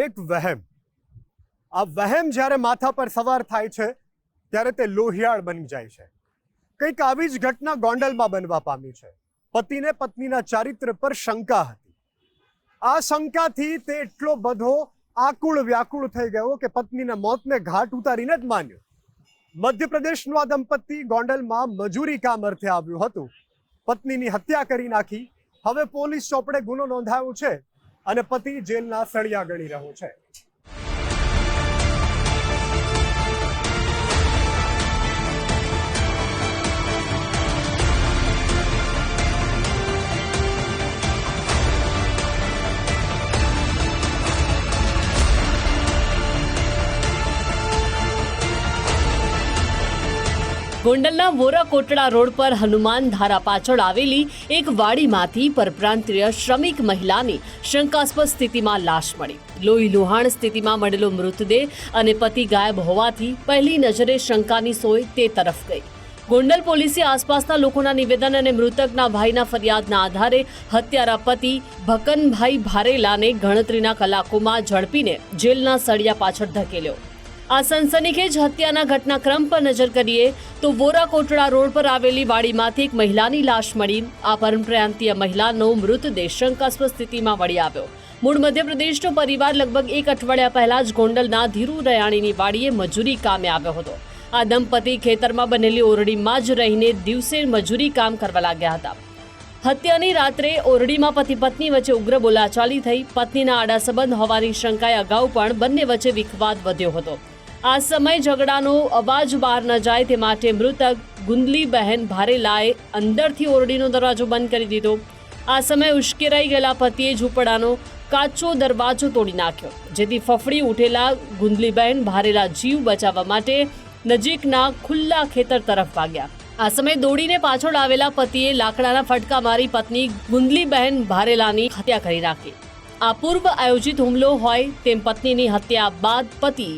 એક વહેમ. આ વહેમ જ્યારે માથા પર સવાર થાય છે ત્યારે તે લોહિયાળ બની જાય છે. કંઈક આવી જ ઘટના ગોંડલમાં બનવા પામી છે. પતિને પત્નીના ચારિત્ર પર શંકા હતી. આ શંકાથી તે એટલો બધો આકુળ વ્યાકુળ થઈ ગયો કે પત્નીના મોતને ઘાટ ઉતારીને જ માન્યો. મધ્યપ્રદેશનું આ દંપતી ગોંડલમાં મજૂરી કામ અર્થે આવ્યું હતું. પત્નીની હત્યા કરી નાખી. હવે પોલીસ ચોપડે ગુનો નોંધાયો છે અને પતિ જેલના સળિયા ગળી રહ્યો છે. ગોંડલના વોરા કોટડા રોડ પર હનુમાન ધારા પાછળ આવેલી એક વાડીમાંથી પરપ્રાંતીય શ્રમિક મહિલાની શંકાસ્પદ સ્થિતિમાં લાશ મળી. લોહી લુહાણ સ્થિતિમાં મળેલો મૃતદેહ અને પતિ ગાયબ હોવાથી પહેલી નજરે શંકાની સોય તે તરફ ગઈ. ગોંડલ પોલીસે આસપાસના લોકોના નિવેદન અને મૃતકના ભાઈના ફરિયાદના આધારે હત્યારા પતિ ભકનભાઈ ભારેલાને ગણતરીના કલાકોમાં ઝડપીને જેલના સળિયા પાછળ ધકેલ્યો. આ સનસનીખેજ હત્યાના ઘટનાક્રમ પર નજર કરીએ તો વોરા કોટડા રોડ પર આવેલી વાડીમાંથી એક મહિલાની લાશ મળી. આ પરપ્રાંતીય મહિલાનો મૃતદેહ શંકાસ્પદ સ્થિતિમાં મળી આવ્યો. મૂળ મધ્યપ્રદેશનો પરિવાર લગભગ એક અઠવાડિયા પહેલા જ ગોંડલના ધીરુ રયાણીની વાડીએ મજૂરી કામે આવ્યો હતો. આ દંપતી ખેતરમાં બનેલી ઓરડીમાં જ રહીને દિવસે મજૂરી કામ કરવા લાગ્યા હતા. હત્યાની રાત્રે ઓરડીમાં પતિ પત્ની વચ્ચે ઉગ્ર બોલાચાલી થઈ. પત્નીના આડા સંબંધ હોવાની શંકાએ અગાઉ પણ બંને વચ્ચે વિખવાદ વધ્યો હતો. આ સમયે ઝઘડાનો અવાજ બહાર ન જાય તે માટે મૃતક ગુંદલીબહેન ભારેલાએ અંદરથી ઓરડીનો દરવાજો બંધ કરી દીધો. આ સમયે ઉશ્કેરાઈ ગયેલા પતિએ ઝૂંપડાનો કાચો દરવાજો તોડી નાખ્યો, જેથી ફફડી ઉઠેલા ગુંદલીબહેન ભારેલા જીવ બચાવવા માટે નજીકના ખુલ્લા ખેતર તરફ ભાગ્યા. આ સમયે દોડીને પાછળ આવેલા પતિએ લાકડાના ફટકા મારી પત્ની ગુંદલીબહેન ભારેલાની હત્યા કરી નાખી. આ પૂર્વ આયોજિત હુમલો હોય તેમ પત્નીની હત્યા બાદ પતિ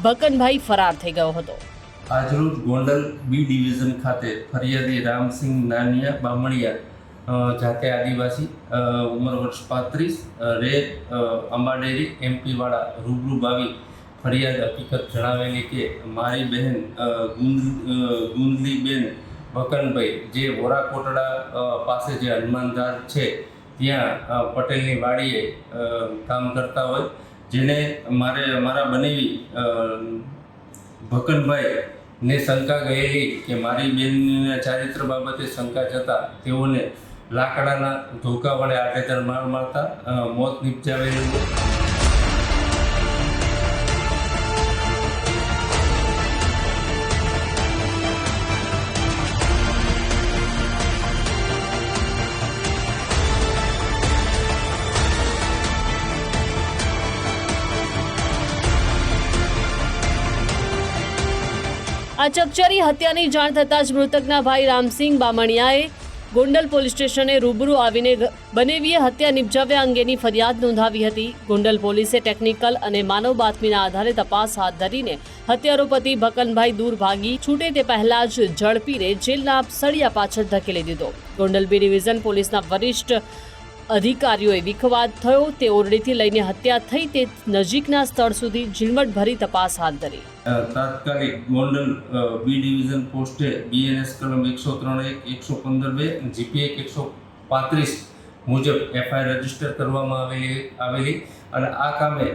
ભકનભાઈ ફરાર થઈ ગયો હતો. આજરોજ ગોંડલ બી ડિવિઝન ખાતે ફરિયાદી રામસિંહ નાનિયા બામણિયા, જાતે આદિવાસી, ઉંમર વર્ષ 35, રહે અંબાડેરી, MP વાળા રૂબરૂ આવી ફરિયાદ હકીકત જણાવેલી કે મારી બહેન ગુંદલીબેન ભકનભાઈ જે વોરા કોટડા પાસે જે હનુમાનધાર છે ત્યાં પટેલની વાડીએ કામ કરતા હોય, જેને મારા બનેવી ભકનભાઈને શંકા ગયેલી કે મારી બેનના ચારિત્ર બાબતે શંકા જતા તેઓને લાકડાના ધોકા વડે આડેધડ માર મારતા મોત નિપજાવેલું. આ ચકચારી હત્યાની જાણ થતાં જ મૃતકના ભાઈ રામસિંહ બામણિયાએ ગોંડલ પોલીસ સ્ટેશને રૂબરૂ આવીને બનેવીએ હત્યા નિપજાવ્યા અંગેની ફરિયાદ નોંધાવી હતી. ગોંડલ પોલીસે ટેકનિકલ અને માનવ બાતમીના આધારે તપાસ હાથ ધરીને હત્યારો પતિ ભકનભાઈ દૂર ભાગી છૂટે તે પહેલા જ ઝડપીને જેલના સળિયા પાછળ ધકેલી દીધો. ગોંડલ બી ડિવિઝન પોલીસના વરિષ્ઠ અધિકારીઓએ વિખવાદ થયો તે ઓરડીથી લઈને હત્યા થઈ તે નજીકના સ્થળ સુધી ઝીણવટભરી તપાસ હાથ ધરી. તાત્કાલિક ગોંડલ બી ડિવિઝન પોસ્ટે BNS કલમ 103(1) 115(2) GP Act 135 મુજબ FIR રજીસ્ટર કરવામાં આવેલી અને આ કામે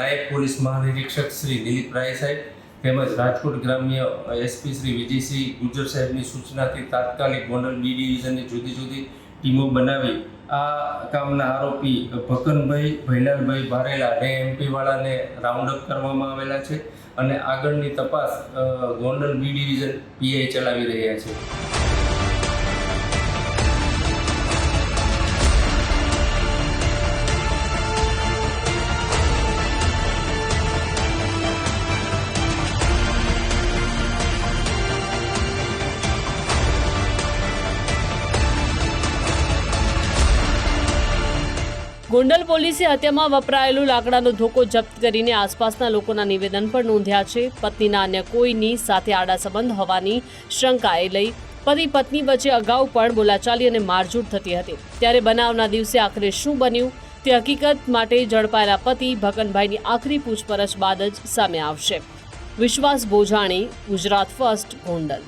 નાયબ પોલીસ મહાનિરીક્ષક શ્રી દિલીપ રાય સાહેબ તેમજ રાજકોટ ગ્રામ્ય SP શ્રી વિજયસિંહ ગુજર સાહેબની સૂચનાથી તાત્કાલિક ગોંડલ બી ડિવિઝનની જુદી જુદી ટીમો બનાવી આ કામના આરોપી ભકનભાઈ ભૈલાલભાઈ ભારેલા ને MP વાળાને રાઉન્ડ અપ કરવામાં આવેલા છે અને આગળની તપાસ ગોંડલ બી ડિવિઝન PI ચલાવી રહ્યા છે. ગોંડલ પોલીસે હત્યામાં વપરાયેલું લાકડાનો ધોકો જપ્ત કરીને આસપાસના લોકોના નિવેદન પણ નોંધ્યા છે. પત્નીના અન્ય કોઈની સાથે આડા સંબંધ હોવાની શંકાએ લઈ પતિ પત્ની વચ્ચે અગાઉ પણ બોલાચાલી અને મારઝૂડ થતી હતી. ત્યારે બનાવના દિવસે આખરે શું બન્યું તે હકીકત માટે ઝડપાયેલા પતિ ભકનભાઈની આખરી પૂછપરછ બાદ જ સામે આવશે. વિશ્વાસ બોજાણી, ગુજરાત ફર્સ્ટ, ગોંડલ.